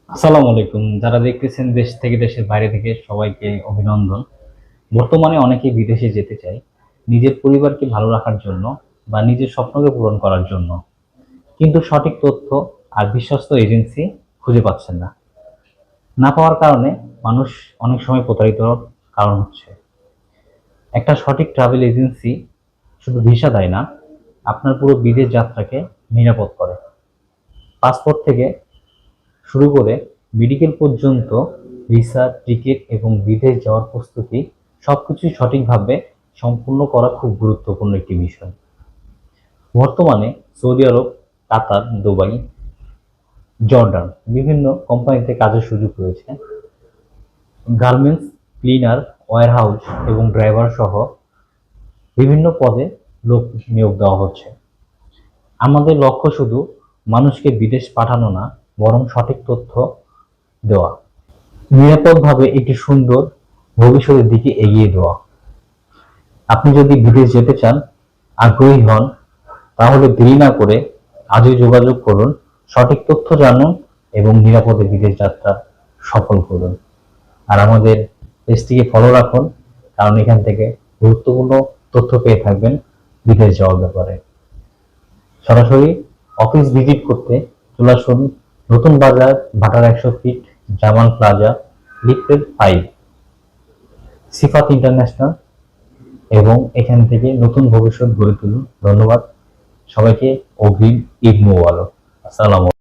আসসালামু আলাইকুম। যারা দেখতেছেন দেশ থেকে দেশের বাইরে থেকে সবাইকে অভিনন্দন। বর্তমানে অনেকেই বিদেশে যেতে চায় নিজের পরিবারকে ভালো রাখার জন্য বা নিজের স্বপ্নকে পূরণ করার জন্য, কিন্তু সঠিক তথ্য আর বিশ্বস্ত এজেন্সি খুঁজে পাচ্ছেন না। না পাওয়ার কারণে মানুষ অনেক সময় প্রতারিত হওয়ার কারণ হচ্ছে। একটা সঠিক ট্রাভেল এজেন্সি শুধু ভিসা দেয় না, আপনার পুরো বিদেশ যাত্রাকে নিরাপদ করে। পাসপোর্ট থেকে শুরু করে মেডিকেল পর্যন্ত, ভিসা, টিকিট এবং বিদেশ যাওয়ার প্রস্তুতি সবকিছুই সঠিকভাবে সম্পূর্ণ করা খুব গুরুত্বপূর্ণ একটি বিষয়। বর্তমানে সৌদি আরব, কাতার, দুবাই, জর্ডান বিভিন্ন কোম্পানিতে কাজের সুযোগ রয়েছে। গার্মেন্টস, ক্লিনার, ওয়্যারহাউস এবং ড্রাইভার সহ বিভিন্ন পদে লোক নিয়োগ দেওয়া হচ্ছে। আমাদের লক্ষ্য শুধু মানুষকে বিদেশ পাঠানো না, বরং সঠিক তথ্য দেওয়া, নিরাপদভাবে একটি সুন্দর ভবিষ্যতের দিকে এগিয়ে দেওয়া। আপনি যদি বিদেশ যেতে চান, আগ্রহী হন, তাহলে দেরি না করে আজই যোগাযোগ করুন, সঠিক তথ্য জানুন এবং নিরাপদে বিদেশ যাত্রা সফল করুন। আর আমাদের পেজটিকে ফলো রাখুন, কারণ এখান থেকে গুরুত্বপূর্ণ তথ্য পেয়ে থাকবেন বিদেশ যাওয়ার ব্যাপারে। সরাসরি অফিস ভিজিট করতে চলে আসুন নতুন বাজার, ভাটার 100 ফিট, জামান প্লাজা, লিফটেড 5, সিফাত ইন্টারন্যাশনাল, এবং এখান থেকে নতুন ভবিষ্যৎ গড়ে তুলুন। ধন্যবাদ সবাইকে। অগ্রিম ঈদ মোবারক। আসসালামু